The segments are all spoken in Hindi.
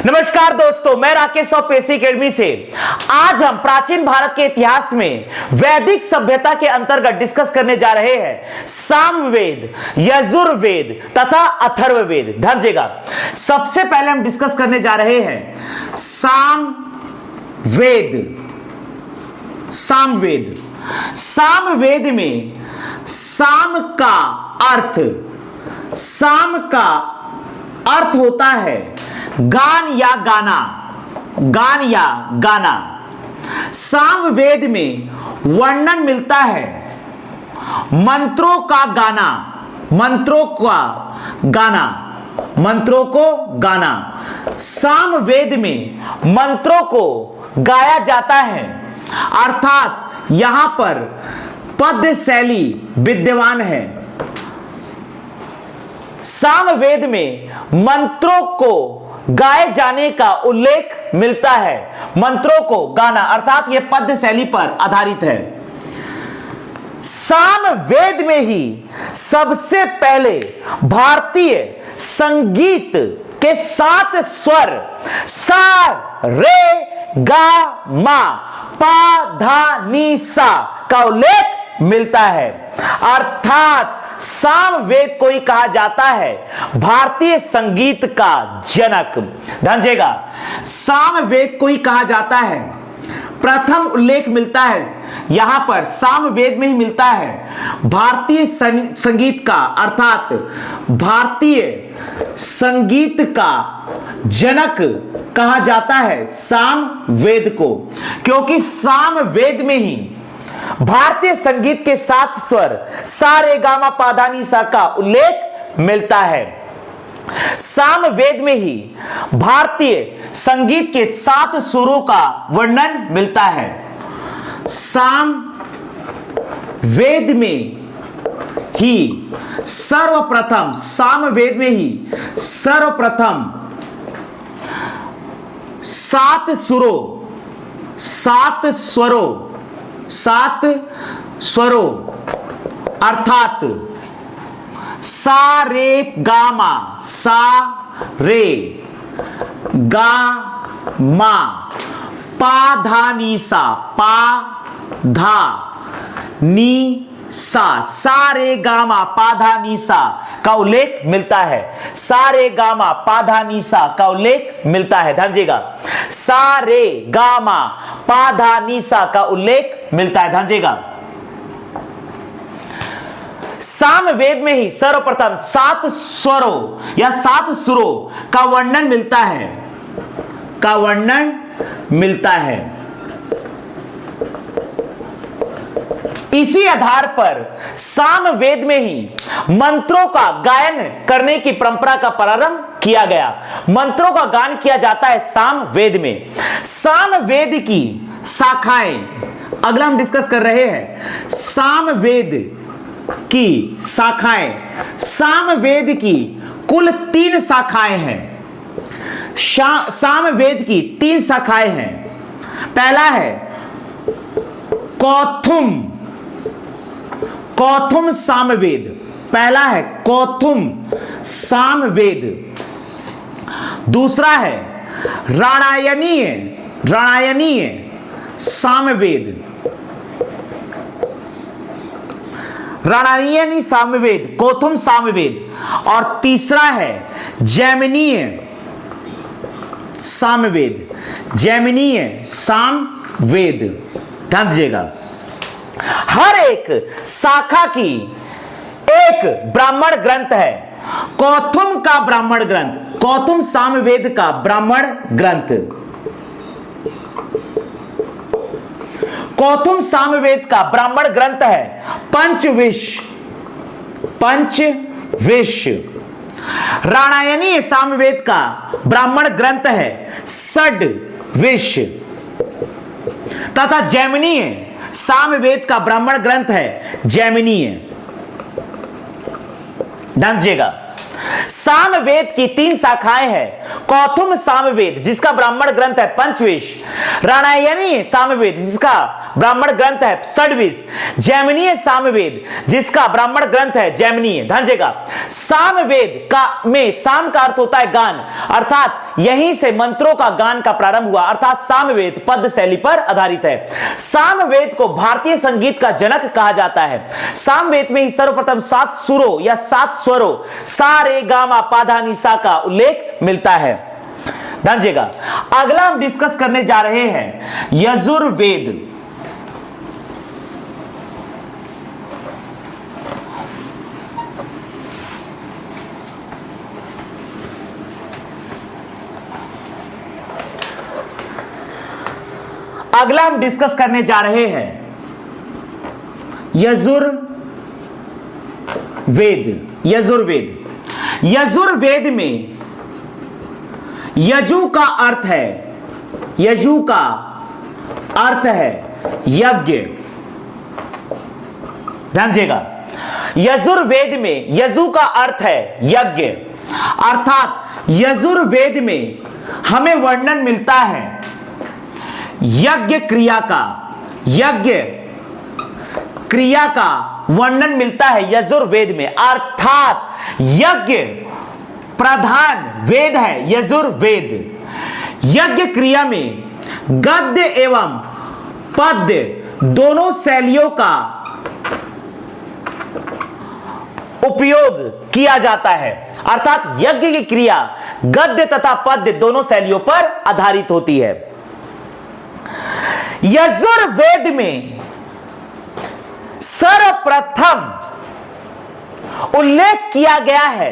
नमस्कार दोस्तों, मैं राकेश और पेशी अकेडमी से आज हम प्राचीन भारत के इतिहास में वैदिक सभ्यता के अंतर्गत डिस्कस करने जा रहे हैं सामवेद, यजुर्वेद तथा अथर्ववेद। ध्यान दीजिएगा, सबसे पहले हम डिस्कस करने जा रहे हैं सामवेद। सामवेद सामवेद में साम का अर्थ होता है गान या गाना। गान या गाना। सामवेद में वर्णन मिलता है मंत्रों का गाना। मंत्रों का गाना। मंत्रों को गाना। सामवेद में मंत्रों को गाया जाता है, अर्थात यहां पर पद्य शैली विद्यमान है। सामवेद में मंत्रों को गाए जाने का उल्लेख मिलता है। मंत्रों को गाना अर्थात यह पद्य शैली पर आधारित है। सामवेद में ही सबसे पहले भारतीय संगीत के 7 स्वर सा रे गा मा पा धा नी सा का उल्लेख मिलता है, अर्थात सामवेद को ही कहा जाता है भारतीय संगीत का जनक। ध्यान दीजिएगा, सामवेद को ही कहा जाता है। प्रथम उल्लेख मिलता है यहां पर सामवेद में ही मिलता है भारतीय संगीत का, अर्थात भारतीय संगीत का जनक कहा जाता है सामवेद को, क्योंकि सामवेद में ही भारतीय संगीत के 7 स्वर सा रे गा मा पा धा नी सा का उल्लेख मिलता है। सामवेद में ही भारतीय संगीत के 7 सुरों का वर्णन मिलता है। सामवेद में ही सर्वप्रथम सर्वप्रथम 7 स्वरों अर्थात सा रे गा मा, सा रे गा मा पा धा नी सा, पा धा नी सा रे गा मा पा धा नी सा का उल्लेख मिलता है। सा रे गा मा पा धा नी सा का उल्लेख मिलता है। ध्यान दीजिएगा, सा रे गा मा पा धा नी सा का उल्लेख मिलता है। ध्यान दीजिएगा, सामवेद में ही सर्वप्रथम 7 स्वरों या 7 सुरों का वर्णन मिलता है। इसी आधार पर सामवेद में ही मंत्रों का गायन करने की परंपरा का प्रारंभ किया गया। मंत्रों का गान किया जाता है सामवेद में। सामवेद की शाखाएं अगला हम डिस्कस कर रहे हैं। सामवेद की शाखाएं, सामवेद की कुल 3 शाखाएं हैं। सामवेद की 3 शाखाएं हैं। पहला है कौथुम सामवेद। पहला है कौथुम सामवेद। दूसरा है राणायनीय सामवेद। राणायनी सामवेद, कौथुम सामवेद। और तीसरा है जैमिनीय सामवेद। जैमिनीय सामवेद। ध्यान दीजिएगा, हर एक शाखा की एक ब्राह्मण ग्रंथ है। कौथुम का ब्राह्मण ग्रंथ, कौथुम सामवेद का ब्राह्मण ग्रंथ, कौथुम सामवेद का ब्राह्मण ग्रंथ है पंचविश। राणायनी सामवेद का ब्राह्मण ग्रंथ है षड्विश तथा जैमिनीय सामवेद का ब्राह्मण ग्रंथ है जैमिनीय। ध्यान दीजिएगा, सामवेद की 3 शाखाएं हैं। कौथुम सामवेद जिसका ब्राह्मण ग्रंथ है पंचविश, राणायनीय सामवेद जिसका ब्राह्मण ग्रंथ है षड्विश, जैमिनीय सामवेद जिसका ब्राह्मण ग्रंथ है जैमिनीय। ध्यान देगा, सामवेद का में साम का अर्थ होता है गान, अर्थात यहीं से मंत्रों का गान का प्रारंभ हुआ, अर्थात सामवेद पद्य शैली पर आधारित है। सामवेद को भारतीय संगीत का जनक कहा जाता है। सामवेद में ही सर्वप्रथम 7 सुरों या 7 स्वरों सा रे गा मा पा धा नि सा का उल्लेख मिलता है। ध्यान दीजिएगा, अगला हम डिस्कस करने जा रहे हैं यजुर्वेद। अगला हम डिस्कस करने जा रहे हैं यजुर्वेद। यजुर्वेद में यजु का अर्थ है, यजु का अर्थ है यज्ञ। ध्यान दीजिएगा, यजुर्वेद में यजु का अर्थ है यज्ञ, अर्थात यजुर्वेद में हमें वर्णन मिलता है यज्ञ क्रिया का, यज्ञ क्रिया का वर्णन मिलता है यजुर्वेद में, अर्थात यज्ञ प्रधान वेद है यजुर्वेद। यज्ञ क्रिया में गद्य एवं पद्य दोनों शैलियों का उपयोग किया जाता है, अर्थात यज्ञ की क्रिया गद्य तथा पद्य दोनों शैलियों पर आधारित होती है। यजुर्वेद में सर्वप्रथम उल्लेख किया गया है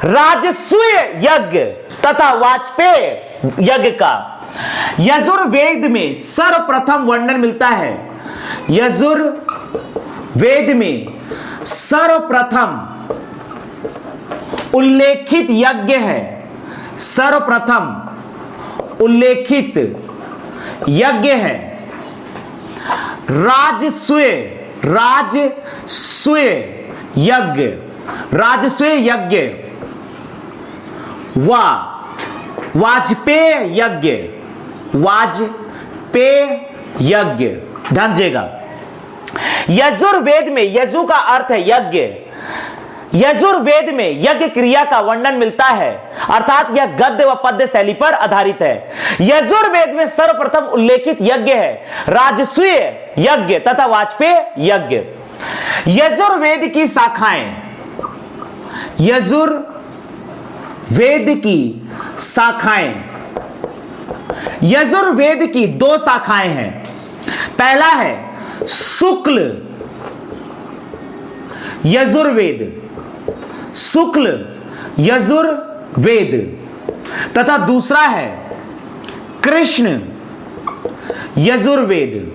राजसूय यज्ञ तथा वाजपेय यज्ञ का। यजुर्वेद में सर्वप्रथम वर्णन मिलता है, यजुर्वेद में सर्वप्रथम उल्लेखित यज्ञ है, सर्वप्रथम उल्लेखित यज्ञ है राजसूय यज्ञ, राजसूय यज्ञ व वाजपेय यज्ञ, वाजपेय यज्ञ। ध्यान दीजिएगा, यजुर्वेद में यजु का अर्थ है यज्ञ। यजुर्वेद में यज्ञ क्रिया का वर्णन मिलता है, अर्थात यह गद्य व पद्य शैली पर आधारित है। यजुर्वेद में सर्वप्रथम उल्लेखित यज्ञ है राजसूय यज्ञ तथा वाजपेय यज्ञ। यजुर्वेद की शाखाएं, यजुर्वेद की शाखाएं, यजुर्वेद की 2 शाखाएं हैं। पहला है शुक्ल यजुर्वेद, शुक्ल यजुर्वेद तथा दूसरा है कृष्ण यजुर्वेद,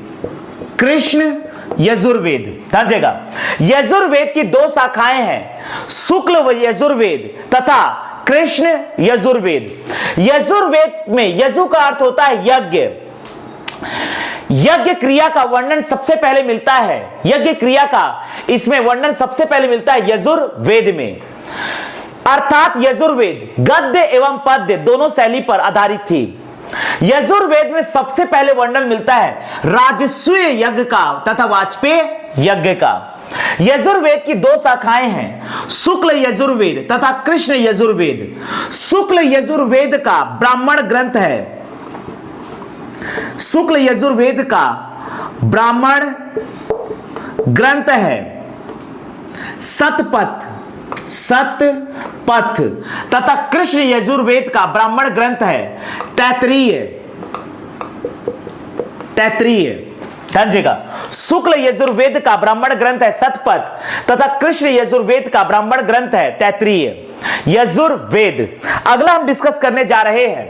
कृष्ण यजुर्वेद। ध्यान दीजिएगा, यजुर्वेद की 2 शाखाएं हैं, शुक्ल व यजुर्वेद तथा कृष्ण यजुर्वेद। यजुर्वेद में यजु का अर्थ होता है यज्ञ। यज्ञ क्रिया का वर्णन सबसे पहले मिलता है, यज्ञ क्रिया का इसमें वर्णन सबसे पहले मिलता है यजुर्वेद में, अर्थात यजुर्वेद गद्य एवं पद्य दोनों शैली पर आधारित थी। यजुर्वेद में सबसे पहले वर्णन मिलता है राजसूय यज्ञ का तथा वाजपेय यज्ञ का। यजुर्वेद की 2 शाखाएं हैं, शुक्ल यजुर्वेद तथा कृष्ण यजुर्वेद। शुक्ल यजुर्वेद का ब्राह्मण ग्रंथ है, शुक्ल यजुर्वेद का ब्राह्मण ग्रंथ है सतपथ तथा कृष्ण यजुर्वेद का ब्राह्मण ग्रंथ है तैत्तिरीय। ध्यान दीजिएगा, शुक्ल यजुर्वेद का ब्राह्मण ग्रंथ है सतपथ तथा कृष्ण यजुर्वेद का ब्राह्मण ग्रंथ है तैत्तिरीय यजुर्वेद। अगला हम डिस्कस करने जा रहे हैं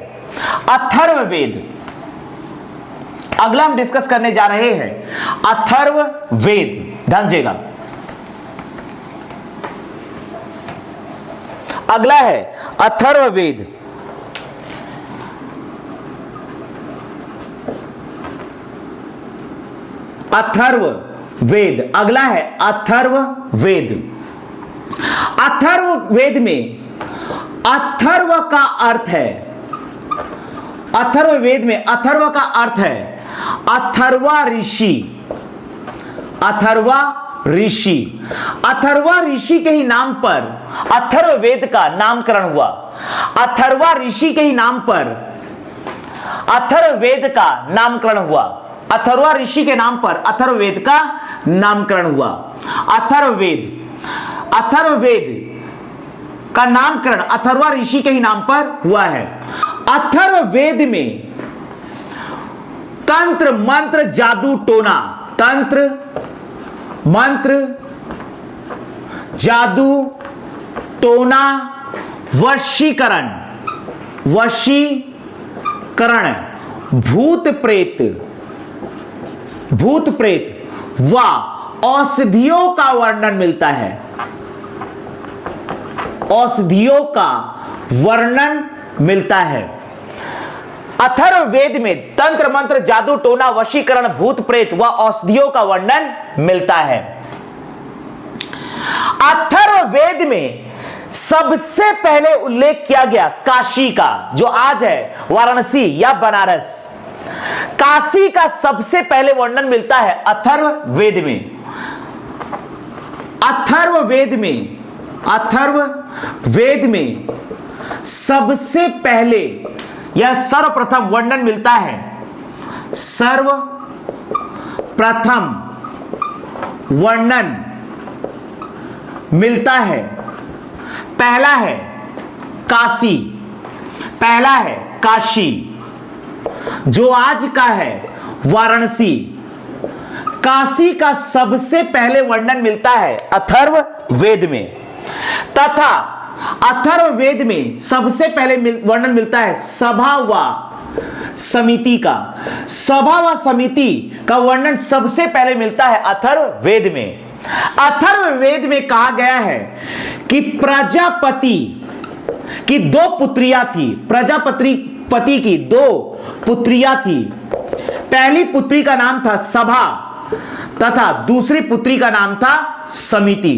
अथर्ववेद। अगला हम डिस्कस करने जा रहे हैं अथर्ववेद। ध्यान दीजिएगा, अगला है अथर्ववेद। अथर्ववेद, अगला है अथर्ववेद। अथर्ववेद में अथर्व का अर्थ है, अथर्ववेद में अथर्व का अर्थ है अथर्वा ऋषि। अथर्वा ऋषि, अथर्वा ऋषि के ही नाम पर अथर्ववेद का नामकरण हुआ। अथर्वा ऋषि के ही नाम पर अथर्ववेद का नामकरण हुआ। अथर्वा ऋषि के नाम पर अथर्ववेद का नामकरण हुआ। अथर्ववेद, अथर्ववेद का नामकरण अथर्वा ऋषि के ही नाम पर हुआ है। अथर्ववेद में तंत्र मंत्र जादू टोना, तंत्र मंत्र जादू टोना वशीकरण, वशीकरण, भूत प्रेत, भूत प्रेत व औषधियों का वर्णन मिलता है। औषधियों का वर्णन मिलता है। अथर्ववेद में तंत्र मंत्र जादू टोना वशीकरण भूत प्रेत व औषधियों का वर्णन मिलता है। अथर्ववेद में सबसे पहले उल्लेख किया गया काशी का, जो आज है वाराणसी या बनारस। काशी का सबसे पहले वर्णन मिलता है अथर्ववेद में। अथर्ववेद में, अथर्ववेद में सबसे पहले यह सर्वप्रथम वर्णन मिलता है, सर्वप्रथम वर्णन मिलता है, पहला है काशी, पहला है काशी जो आज का है वाराणसी। काशी का सबसे पहले वर्णन मिलता है अथर्ववेद में, तथा अथर्ववेद में सबसे पहले वर्णन मिलता है सभा व समिति का। सभा व समिति का वर्णन सबसे पहले मिलता है अथर्ववेद में। अथर्ववेद में कहा गया है कि प्रजापति की दो पुत्रियां थी, प्रजापति की दो पुत्रियां थी। पहली पुत्री का नाम था सभा तथा दूसरी पुत्री का नाम था समिति।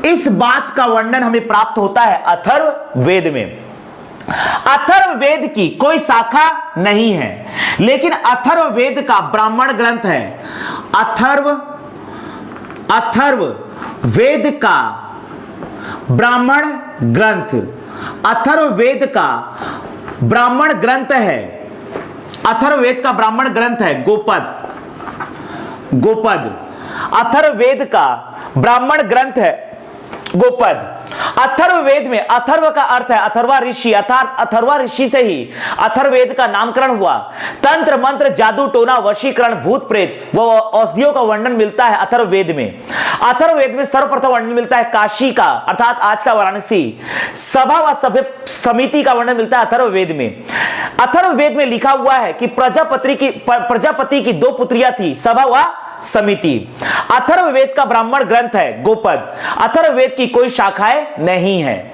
इस बात का वर्णन हमें प्राप्त होता है अथर्ववेद में। अथर्ववेद की कोई शाखा नहीं है, लेकिन अथर्ववेद का ब्राह्मण ग्रंथ है। अथर्ववेद का ब्राह्मण ग्रंथ, अथर्ववेद का ब्राह्मण ग्रंथ है, अथर्ववेद का ब्राह्मण ग्रंथ है गोपद। गोपद अथर्ववेद का ब्राह्मण ग्रंथ है गोपद। अथर्ववेद में अथर्व का अर्थ है अथर्वा ऋषि, अर्थात अथर्वा ऋषि से ही अथर्ववेद का नामकरण हुआ। तंत्र मंत्र जादू टोना वशीकरण भूत प्रेत व औषधियों का वर्णन मिलता है अथर्ववेद में। अथर्ववेद में सर्वप्रथम वर्णन मिलता है काशी का, अर्थात आज का वाराणसी। सभा व सभ्य समिति का वर्णन मिलता है अथर्ववेद में। अथर्ववेद में लिखा हुआ है कि प्रजापति की दो पुत्रियां थी, सभा व समिति। अथर्ववेद का ब्राह्मण ग्रंथ है गोपद। अथर्ववेद की कोई शाखाएं नहीं है।